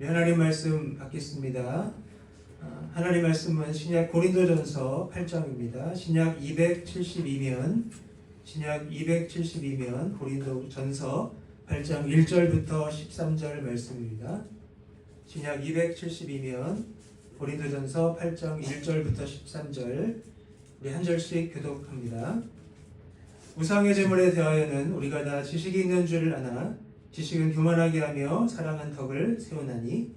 하나님 말씀 받겠습니다. 하나님 말씀은 신약 고린도전서 8장입니다. 신약 272면 고린도전서 8장 1절부터 13절 말씀입니다. 신약 272면 고린도전서 8장 1절부터 13절 우리 한 절씩 교독합니다. 우상의 제물에 대하여는 우리가 다 지식이 있는 줄을 아나 지식은 교만하게 하며 사랑은 덕을 세우나니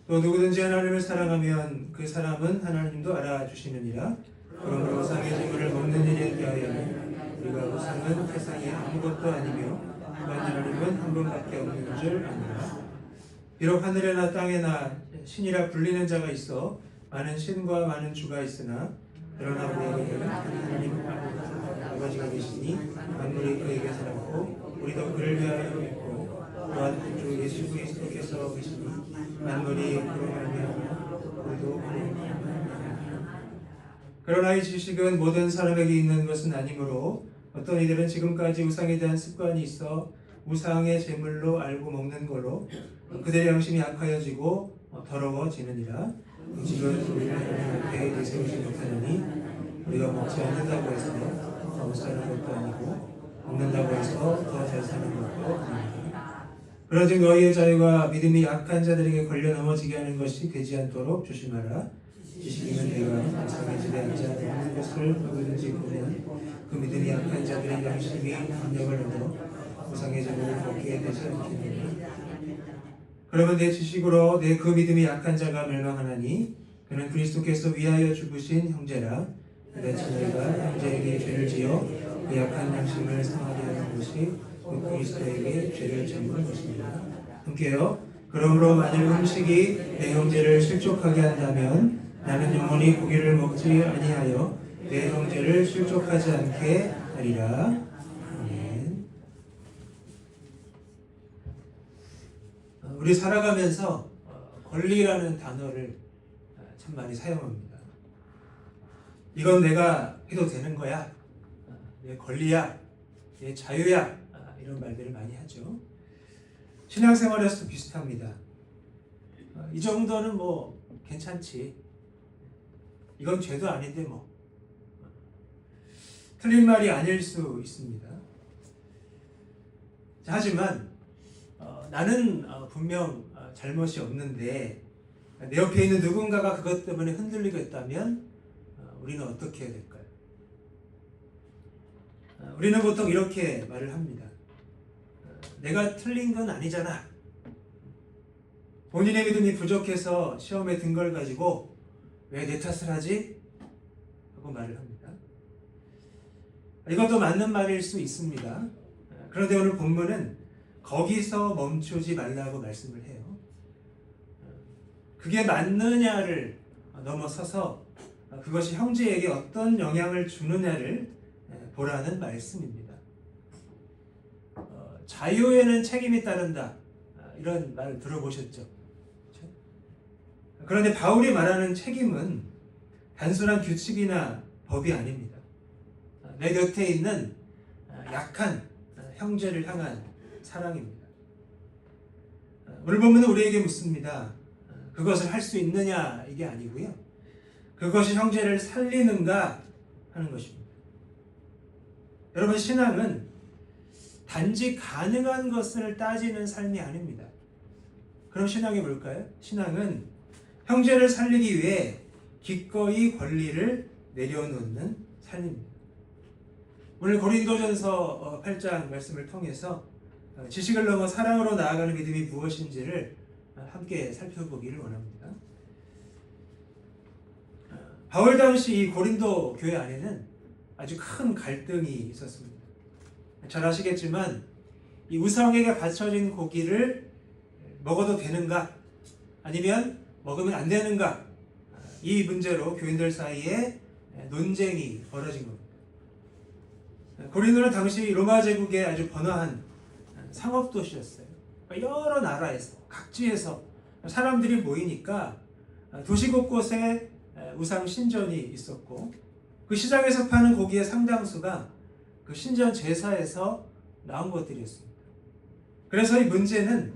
또 누구든지 하나님을 사랑하면 그 사람은 하나님도 알아주시느니라. 그러므로 우상의 제물을 먹는 일에 대하여는 우리가 우상은 세상에 아무것도 아니며 한 하나님은 한 분밖에 없는 줄 아노라. 비록 하늘에나 땅에나 신이라 불리는 자가 있어 많은 신과 많은 주가 있으나 그러나 우리에게는 하나님 아버지가 계시니 만물이 그에게 살았고 우리도 그를 위하여 있고 또한 주 예수 그리스도께서 계시니 만물이 그로 말미암아 우리도 그로 말미암아. 그러나 이 지식은 모든 사람에게 있는 것은 아니므로 어떤 이들은 지금까지 우상에 대한 습관이 있어 우상의 제물로 알고 먹는 걸로 그들의 양심이 약하여지고 더러워지느니라. 지금 우리는 하나님 앞에 내세우지 못하느니 우리가 먹지 않는다고 해서 더 못 사는 것도 아니고 먹는다고 해서 더 잘 사는 것도 아닙니다. 그러즉 너희의 자유가 믿음이 약한 자들에게 걸려 넘어지게 하는 것이 되지 않도록 조심하라. 지식이면 내가 우상의 집에 앉아 먹는 것을 누구든지 보면 그 믿음이 약한 자들의 양심이 능력을 얻어 우상의 제물을 먹게 되지 않겠느냐. 그러면 내 지식으로 내 그 믿음이 약한 자가 멸망하나니 그는 그리스도께서 위하여 죽으신 형제라. 그대체 너희가 형제에게 죄를 지어 그 약한 양심을 상하게 하는 것이 그 그리스도에게 죄를 짓는 것입니다. 함께요. 그러므로 만일 음식이 내 형제를 실족하게 한다면 나는 영원히 고기를 먹지 아니하여 내 형제를 실족하지 않게 하리라. 아멘. 우리 살아가면서 권리라는 단어를 참 많이 사용합니다. 이건 내가 해도 되는 거야. 내 권리야. 내 자유야. 이런 말들을 많이 하죠. 신앙생활에서도 비슷합니다. 이 정도는 뭐 괜찮지. 이건 죄도 아닌데 뭐. 틀린 말이 아닐 수 있습니다. 하지만 나는 분명 잘못이 없는데 내 옆에 있는 누군가가 그것 때문에 흔들리고 있다면 우리는 어떻게 해야 될까요? 우리는 보통 이렇게 말을 합니다. 내가 틀린 건 아니잖아. 본인의 믿음이 부족해서 시험에 든 걸 가지고 왜 내 탓을 하지? 하고 말을 합니다. 이것도 맞는 말일 수 있습니다. 그런데 오늘 본문은 거기서 멈추지 말라고 말씀을 해요. 그게 맞느냐를 넘어서서 그것이 형제에게 어떤 영향을 주느냐를 보라는 말씀입니다. 자유에는 책임이 따른다. 이런 말을 들어보셨죠? 그런데 바울이 말하는 책임은 단순한 규칙이나 법이 아닙니다. 내 곁에 있는 약한 형제를 향한 사랑입니다. 오늘 본문은 우리에게 묻습니다. 그것을 할 수 있느냐 이게 아니고요. 그것이 형제를 살리는가 하는 것입니다. 여러분, 신앙은 단지 가능한 것을 따지는 삶이 아닙니다. 그럼 신앙이 뭘까요? 신앙은 형제를 살리기 위해 기꺼이 권리를 내려놓는 삶입니다. 오늘 고린도전서 8장 말씀을 통해서 지식을 넘어 사랑으로 나아가는 믿음이 무엇인지를 함께 살펴보기를 원합니다. 바울 당시 이 고린도 교회 안에는 아주 큰 갈등이 있었습니다. 잘 아시겠지만 이 우상에게 바쳐진 고기를 먹어도 되는가 아니면 먹으면 안 되는가, 이 문제로 교인들 사이에 논쟁이 벌어진 겁니다. 고린도는 당시 로마 제국의 아주 번화한 상업도시였어요. 여러 나라에서 각지에서 사람들이 모이니까 도시 곳곳에 우상 신전이 있었고 그 시장에서 파는 고기의 상당수가 그 신전 제사에서 나온 것들이었습니다. 그래서 이 문제는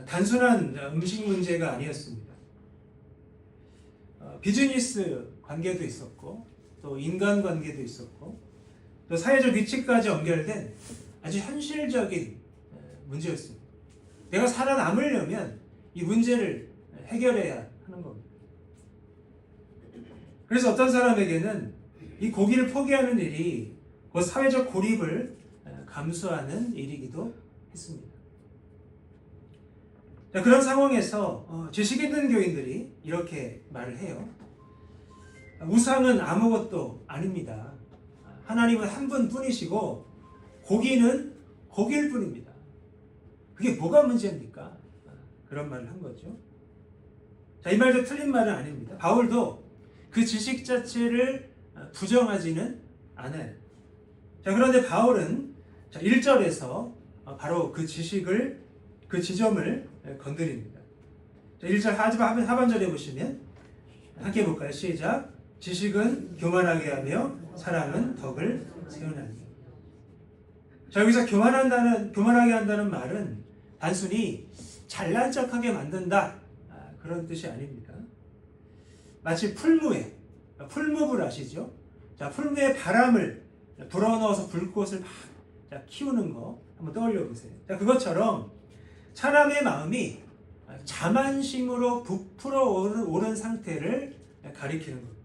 단순한 음식 문제가 아니었습니다. 비즈니스 관계도 있었고 또 인간 관계도 있었고 또 사회적 위치까지 연결된 아주 현실적인 문제였습니다. 내가 살아남으려면 이 문제를 해결해야 하는 겁니다. 그래서 어떤 사람에게는 이 고기를 포기하는 일이 그 사회적 고립을 감수하는 일이기도 했습니다. 자, 그런 상황에서 지식 있는 교인들이 이렇게 말을 해요. 우상은 아무것도 아닙니다. 하나님은 한 분뿐이시고 고기는 고기일 뿐입니다. 그게 뭐가 문제입니까? 그런 말을 한 거죠. 자, 이 말도 틀린 말은 아닙니다. 바울도 그 지식 자체를 부정하지는 않아요. 자, 그런데 바울은 1절에서 바로 그 지식을, 그 지점을 건드립니다. 자, 1절 하반절에 보시면 함께 볼까요? 시작. 지식은 교만하게 하며 사랑은 덕을 세우나니. 자, 여기서 교만하게 한다는 말은 단순히 잘난 척하게 만든다, 그런 뜻이 아닙니다. 마치 풀무불 아시죠? 자, 풀무에 바람을 불어넣어서 불꽃을 막 키우는 거 한번 떠올려 보세요. 자, 그것처럼 사람의 마음이 자만심으로 부풀어 오른 상태를 가리키는 겁니다.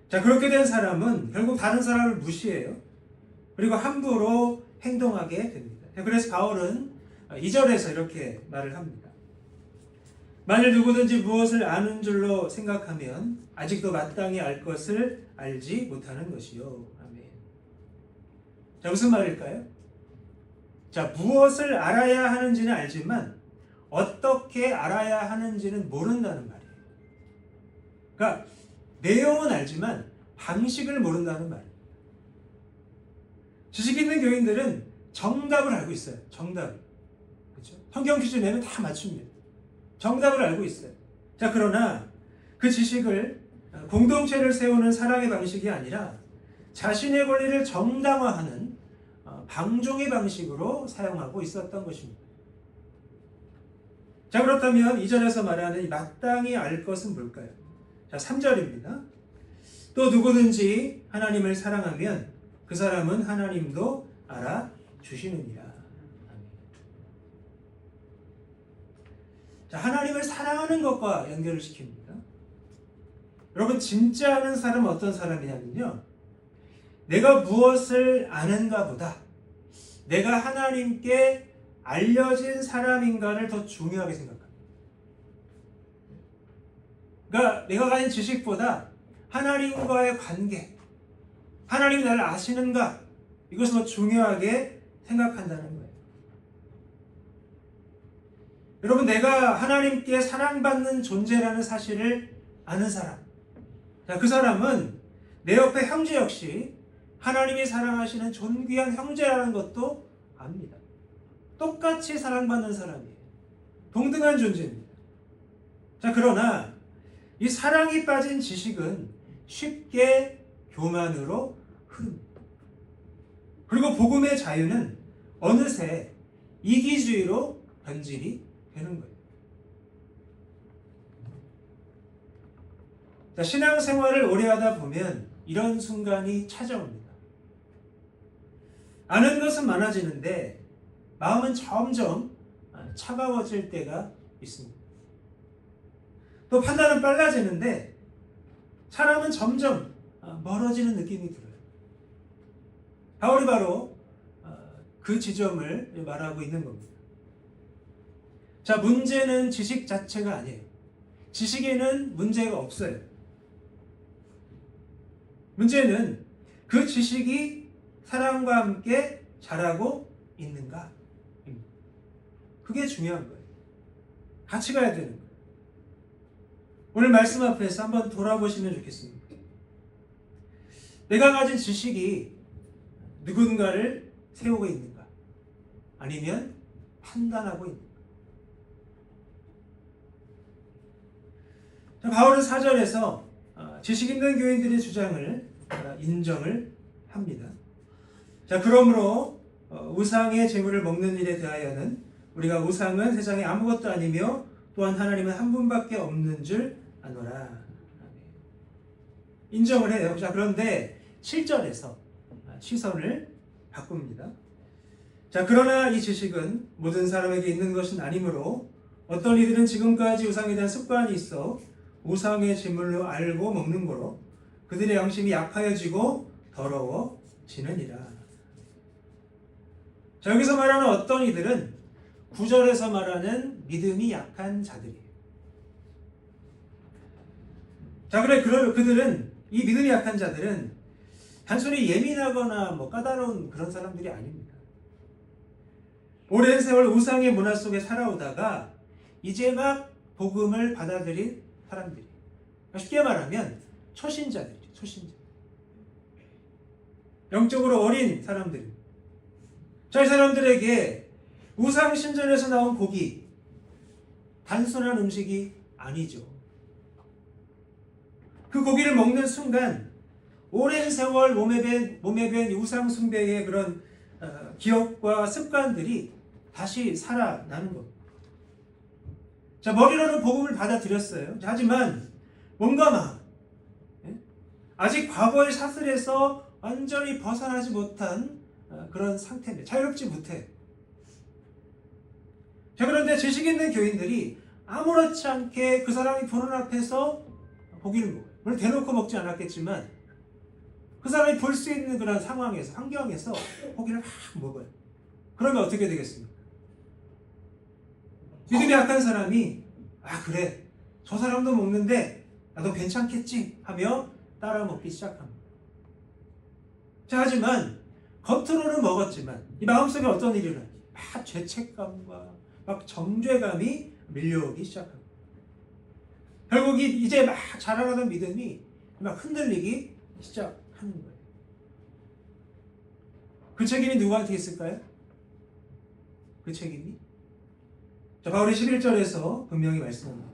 자, 그렇게 된 사람은 결국 다른 사람을 무시해요. 그리고 함부로 행동하게 됩니다. 그래서 바울은 2절에서 이렇게 말을 합니다. 만일 누구든지 무엇을 아는 줄로 생각하면 아직도 마땅히 알 것을 알지 못하는 것이요. 아멘. 자, 무슨 말일까요? 자, 무엇을 알아야 하는지는 알지만 어떻게 알아야 하는지는 모른다는 말이에요. 그러니까 내용은 알지만 방식을 모른다는 말이에요. 지식 있는 교인들은 정답을 알고 있어요. 정답. 그렇죠? 성경 퀴즈 내면 다 맞춥니다. 정답을 알고 있어요. 자, 그러나 그 지식을 공동체를 세우는 사랑의 방식이 아니라 자신의 권리를 정당화하는 방종의 방식으로 사용하고 있었던 것입니다. 자, 그렇다면 2절에서 말하는 마땅히 알 것은 뭘까요? 자, 3절입니다. 또 누구든지 하나님을 사랑하면 그 사람은 하나님도 알아주시느니라. 자, 하나님을 사랑하는 것과 연결을 시킵니다. 여러분, 진짜 아는 사람은 어떤 사람이냐면요, 내가 무엇을 아는가 보다 내가 하나님께 알려진 사람인가를 더 중요하게 생각합니다. 그러니까 내가 가진 지식보다 하나님과의 관계, 하나님이 나를 아시는가, 이것을 더 중요하게 생각한다는 거예요. 여러분, 내가 하나님께 사랑받는 존재라는 사실을 아는 사람, 자, 그 사람은 내 옆에 형제 역시 하나님이 사랑하시는 존귀한 형제라는 것도 압니다. 똑같이 사랑받는 사람이에요. 동등한 존재입니다. 자, 그러나 이 사랑이 빠진 지식은 쉽게 교만으로 흐릅니다. 그리고 복음의 자유는 어느새 이기주의로 변질이 되는 거예요. 자, 신앙생활을 오래 하다 보면 이런 순간이 찾아옵니다. 아는 것은 많아지는데 마음은 점점 차가워질 때가 있습니다. 또 판단은 빨라지는데 사람은 점점 멀어지는 느낌이 들어요. 바울이 바로 그 지점을 말하고 있는 겁니다. 자, 문제는 지식 자체가 아니에요. 지식에는 문제가 없어요. 문제는 그 지식이 사랑과 함께 자라고 있는가? 그게 중요한 거예요. 같이 가야 되는 거예요. 오늘 말씀 앞에서 한번 돌아보시면 좋겠습니다. 내가 가진 지식이 누군가를 세우고 있는가? 아니면 판단하고 있는가? 자, 바울은 4절에서 지식 있는 교인들의 주장을 인정을 합니다. 자, 그러므로 우상의 제물을 먹는 일에 대하여는 우리가 우상은 세상에 아무것도 아니며 또한 하나님은 한 분밖에 없는 줄 아노라. 인정을 해요. 자, 그런데 7절에서 시선을 바꿉니다. 자, 그러나 이 지식은 모든 사람에게 있는 것은 아니므로 어떤 이들은 지금까지 우상에 대한 습관이 있어 우상의 제물로 알고 먹는 거로 그들의 양심이 약하여지고 더러워지느니라. 자, 여기서 말하는 어떤 이들은 9절에서 말하는 믿음이 약한 자들이에요. 자, 그래 그들은 이 믿음이 약한 자들은 단순히 예민하거나 까다로운 그런 사람들이 아닙니다. 오랜 세월 우상의 문화 속에 살아오다가 이제 막 복음을 받아들인 사람들이, 쉽게 말하면 초신자들이죠. 초신자. 영적으로 어린 사람들. 자, 이 사람들에게 우상 신전에서 나온 고기 단순한 음식이 아니죠. 그 고기를 먹는 순간 오랜 세월 몸에 밴 우상 숭배의 그런 기억과 습관들이 다시 살아나는 겁니다. 자, 머리로는 복음을 받아들였어요. 하지만 몸과 마음, 아직 과거의 사슬에서 완전히 벗어나지 못한 그런 상태입니다. 자유롭지 못해. 자, 그런데 지식 있는 교인들이 아무렇지 않게 그 사람이 보는 앞에서 고기를 먹어요. 물론 대놓고 먹지 않았겠지만 그 사람이 볼 수 있는 그런 상황에서, 환경에서 고기를 막 먹어요. 그러면 어떻게 되겠습니까? 믿음이 약한 사람이 그래, 저 사람도 먹는데 나도 괜찮겠지 하며 따라 먹기 시작합니다. 자, 하지만 겉으로는 먹었지만 이 마음속에 어떤 일이 일어나요? 막 죄책감과 막 정죄감이 밀려오기 시작합니다. 결국 이제 막 자라나던 믿음이 막 흔들리기 시작하는 거예요. 그 책임이 누구한테 있을까요? 그 책임이? 자, 바울이 11절에서 분명히 말씀합니다.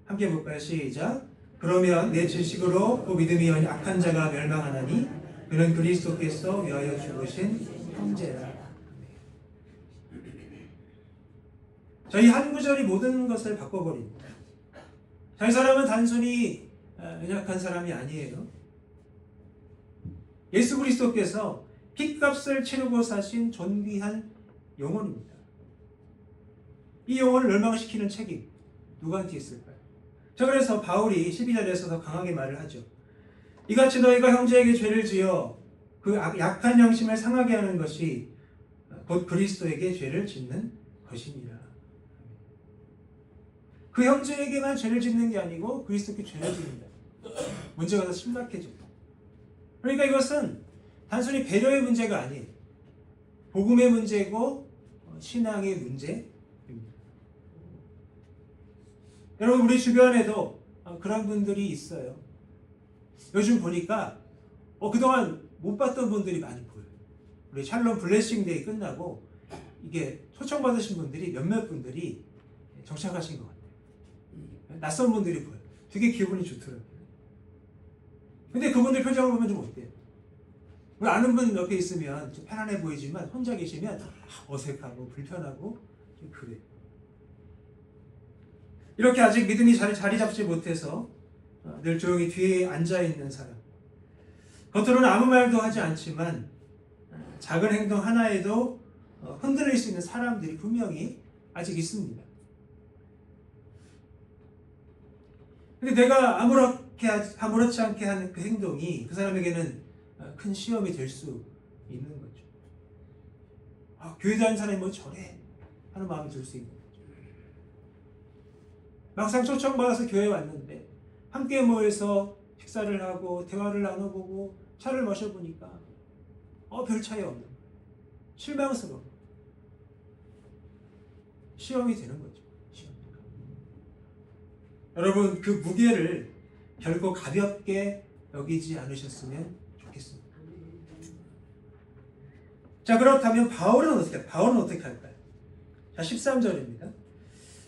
함께 볼까요? 시작. 그러면 내 지식으로 그 믿음이 약한 자가 멸망하나니 그는 그리스도께서 위하여 죽으신 형제라. 자, 이 한 구절이 모든 것을 바꿔버립니다. 자, 이 사람은 단순히 연약한 사람이 아니에요. 예수 그리스도께서 핏값을 치르고 사신 존귀한 영혼입니다. 이 영혼을 멸망시키는 책임 누구한테 있을까요? 자, 그래서 바울이 12절에서 더 강하게 말을 하죠. 이같이 너희가 형제에게 죄를 지어 그 약한 영심을 상하게 하는 것이 곧 그리스도에게 죄를 짓는 것이니라. 그 형제에게만 죄를 짓는 게 아니고 그리스도께 죄를 짓는다. 문제가 더 심각해집니다. 그러니까 이것은 단순히 배려의 문제가 아니에요. 복음의 문제고 신앙의 문제입니다. 여러분, 우리 주변에도 그런 분들이 있어요. 요즘 보니까 그동안 못 봤던 분들이 많이 보여요. 우리 샬롬 블레싱 데이 끝나고 이게 초청받으신 분들이 몇몇 분들이 정착하신 것 같아요. 낯선 분들이 보여요. 되게 기분이 좋더라고요. 근데 그분들 표정을 보면 좀 어때요? 우리 아는 분 옆에 있으면 좀 편안해 보이지만 혼자 계시면 어색하고 불편하고 좀 그래요. 이렇게 아직 믿음이 자리 잡지 못해서 늘 조용히 뒤에 앉아있는 사람, 겉으로는 아무 말도 하지 않지만 작은 행동 하나에도 흔들릴 수 있는 사람들이 분명히 아직 있습니다. 근데 내가 아무렇지 않게 하는 그 행동이 그 사람에게는 큰 시험이 될 수 있는 거죠. 교회 다니는 사람이 뭐 저래 하는 마음이 들 수 있는 거죠. 막상 초청받아서 교회에 왔는데 함께 모여서 식사를 하고 대화를 나눠보고 차를 마셔보니까 별 차이 없는 거예요. 실망스러워. 시험이 되는 거죠. 여러분, 그 무게를 결코 가볍게 여기지 않으셨으면 좋겠습니다. 자, 그렇다면 바울은 어떻게 할까요? 자, 13절입니다.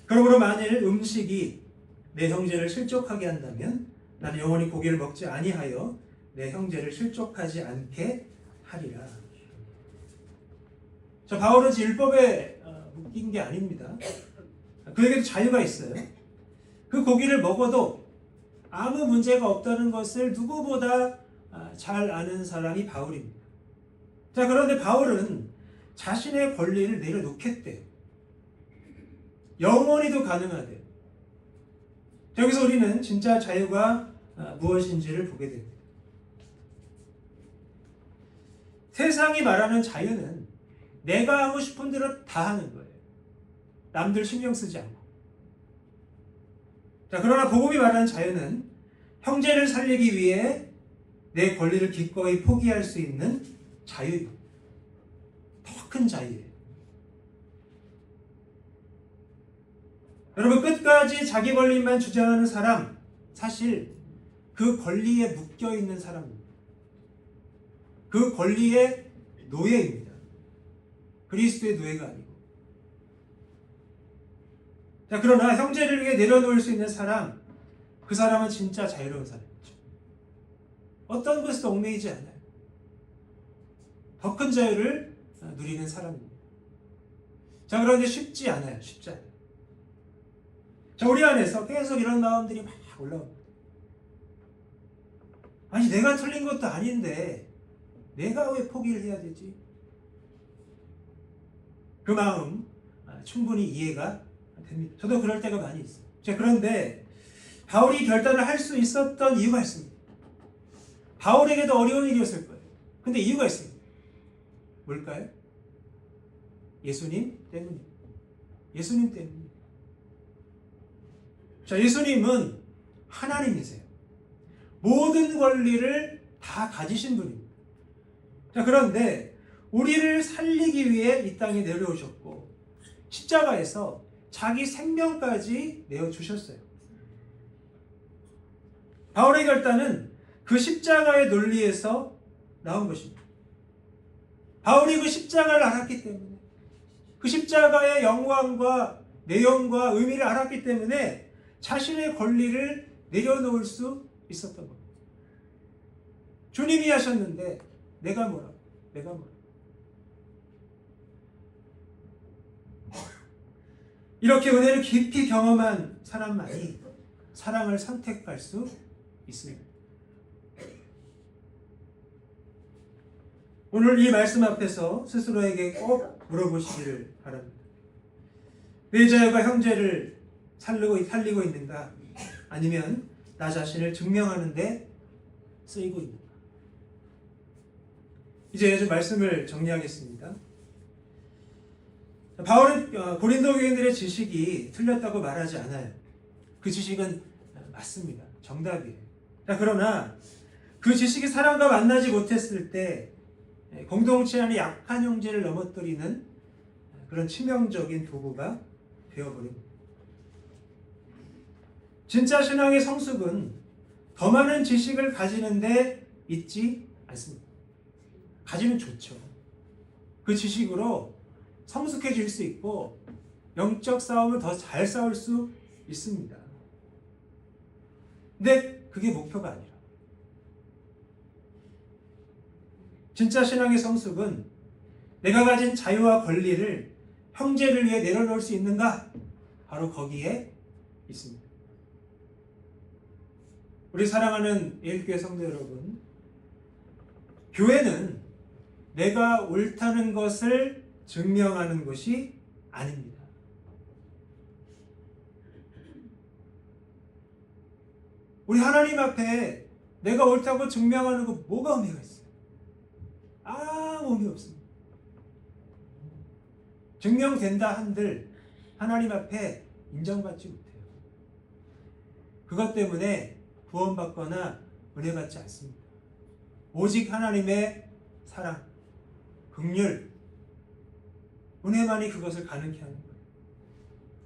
그러므로 만일 음식이 내 형제를 실족하게 한다면 나는 영원히 고기를 먹지 아니하여 내 형제를 실족하지 않게 하리라. 자, 바울은 율법에 묶인 게 아닙니다. 그에게도 자유가 있어요. 그 고기를 먹어도 아무 문제가 없다는 것을 누구보다 잘 아는 사람이 바울입니다. 자, 그런데 바울은 자신의 권리를 내려놓겠대요. 영원히도 가능하대요. 여기서 우리는 진짜 자유가 무엇인지를 보게 됩니다. 세상이 말하는 자유는 내가 하고 싶은 대로 다 하는 거예요. 남들 신경 쓰지 않고. 자, 그러나 복음이 말하는 자유는 형제를 살리기 위해 내 권리를 기꺼이 포기할 수 있는 자유입니다. 더 큰 자유예요. 여러분, 끝까지 자기 권리만 주장하는 사람, 사실 그 권리에 묶여 있는 사람입니다. 그 권리의 노예입니다. 그리스도의 노예가 아니고. 자, 그러나 형제를 위해 내려놓을 수 있는 사람, 그 사람은 진짜 자유로운 사람이죠. 어떤 것에도 얽매이지 않아요. 더 큰 자유를 누리는 사람입니다. 자, 그런데 쉽지 않아요. 쉽지 않아요. 자, 우리 안에서 계속 이런 마음들이 막 올라옵니다. 아니, 내가 틀린 것도 아닌데 내가 왜 포기를 해야 되지? 그 마음 충분히 이해가 됩니다. 저도 그럴 때가 많이 있어요. 자, 그런데 바울이 결단을 할 수 있었던 이유가 있습니다. 바울에게도 어려운 일이었을 거예요. 근데 이유가 있습니다. 뭘까요? 예수님 때문입니다. 예수님 때문입니다. 자, 예수님은 하나님이세요. 모든 권리를 다 가지신 분입니다. 자, 그런데 우리를 살리기 위해 이 땅에 내려오셨고 십자가에서 자기 생명까지 내어주셨어요. 바울의 결단은 그 십자가의 논리에서 나온 것입니다. 바울이 그 십자가를 알았기 때문에, 그 십자가의 영광과 내용과 의미를 알았기 때문에 자신의 권리를 내려놓을 수 있었던 겁니다. 주님이 하셨는데 내가 뭐라고? 내가 뭐라고? 이렇게 은혜를 깊이 경험한 사람만이 사랑을 선택할 수 있습니다. 오늘 이 말씀 앞에서 스스로에게 꼭 물어보시기를 바랍니다. 내 자유가 형제를 살리고 있는가? 아니면 나 자신을 증명하는 데 쓰이고 있는가? 이제 좀 말씀을 정리하겠습니다. 바울은 고린도 교인들의 지식이 틀렸다고 말하지 않아요. 그 지식은 맞습니다. 정답이에요. 그러나 그 지식이 사람과 만나지 못했을 때 공동체 안에 약한 형제를 넘어뜨리는 그런 치명적인 도구가 되어버립니다. 진짜 신앙의 성숙은 더 많은 지식을 가지는데 있지 않습니다. 가지면 좋죠. 그 지식으로 성숙해질 수 있고 영적 싸움을 더 잘 싸울 수 있습니다. 근데 그게 목표가 아니라, 진짜 신앙의 성숙은 내가 가진 자유와 권리를 형제를 위해 내려놓을 수 있는가? 바로 거기에 있습니다. 우리 사랑하는 예일교회 성도 여러분, 교회는 내가 옳다는 것을 증명하는 것이 아닙니다. 우리 하나님 앞에 내가 옳다고 증명하는 거 뭐가 의미가 있어요? 아무 의미 없습니다. 증명된다 한들 하나님 앞에 인정받지 못해요. 그것 때문에 구원받거나 은혜받지 않습니다. 오직 하나님의 사랑, 긍휼, 은혜만이 그것을 가능케 하는 거예요.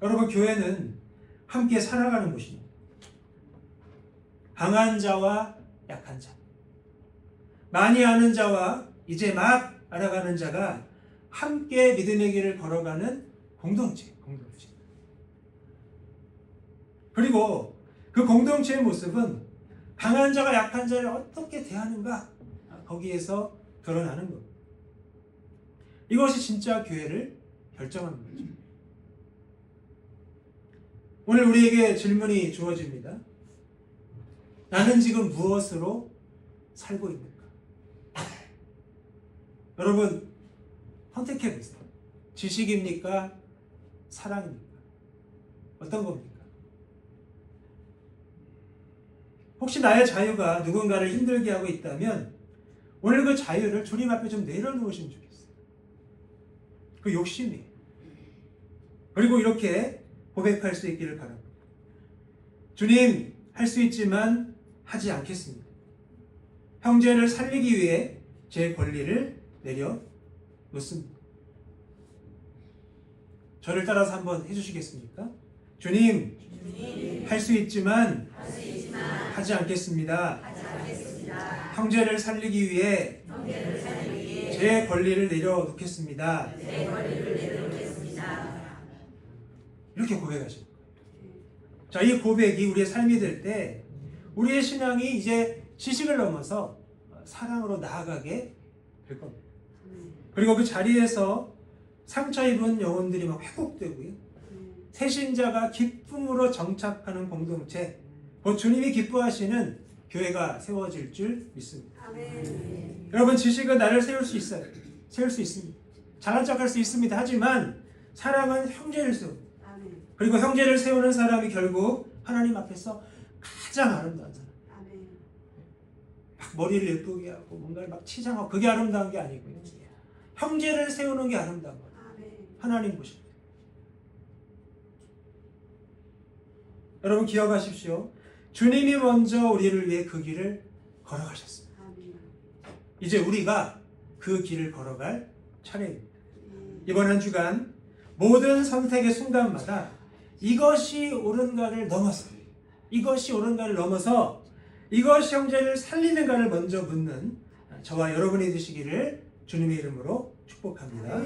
여러분, 교회는 함께 살아가는 곳입니다. 강한 자와 약한 자, 많이 아는 자와 이제 막 알아가는 자가 함께 믿음의 길을 걸어가는 공동체. 그리고 그 공동체의 모습은 강한 자가 약한 자를 어떻게 대하는가, 거기에서 드러나는 겁니다. 이것이 진짜 교회를 결정하는 거죠. 오늘 우리에게 질문이 주어집니다. 나는 지금 무엇으로 살고 있는가? 여러분, 선택해 보세요. 지식입니까? 사랑입니까? 어떤 겁니까? 혹시 나의 자유가 누군가를 힘들게 하고 있다면 오늘 그 자유를 주님 앞에 좀 내려놓으시면 좋겠어요. 그 욕심이. 그리고 이렇게 고백할 수 있기를 바랍니다. 주님, 할 수 있지만 하지 않겠습니다. 형제를 살리기 위해 제 권리를 내려놓습니다. 저를 따라서 한번 해주시겠습니까? 주님, 할 수 있지만 하지 않겠습니다. 형제를 살리기 위해 제 권리를 내려놓겠습니다. 이렇게 고백하시는 거예요. 자, 이 고백이 우리의 삶이 될 때 우리의 신앙이 이제 지식을 넘어서 사랑으로 나아가게 될 겁니다. 그리고 그 자리에서 상처 입은 영혼들이 막 회복되고요. 새신자가 기쁨으로 정착하는 공동체, 곧 주님이 기뻐하시는 교회가 세워질 줄 믿습니다. 아멘. 여러분, 지식은 나를 세울 수 있어요. 세울 수 있습니다. 잘난 척할 수 있습니다. 하지만 사랑은 형제를 세웁니다. 아멘. 그리고 형제를 세우는 사람이 결국 하나님 앞에서 가장 아름다운 사람. 아멘. 막 머리를 예쁘게 하고 뭔가를 막 치장하고 그게 아름다운 게 아니고요. 형제를 세우는 게 아름다운 거예요. 하나님 보십니다. 여러분 기억하십시오. 주님이 먼저 우리를 위해 그 길을 걸어가셨습니다. 이제 우리가 그 길을 걸어갈 차례입니다. 이번 한 주간 모든 선택의 순간마다 이것이 옳은가를 넘어서 이것이 형제를 살리는가를 먼저 묻는 저와 여러분이 되시기를 주님의 이름으로 축복합니다.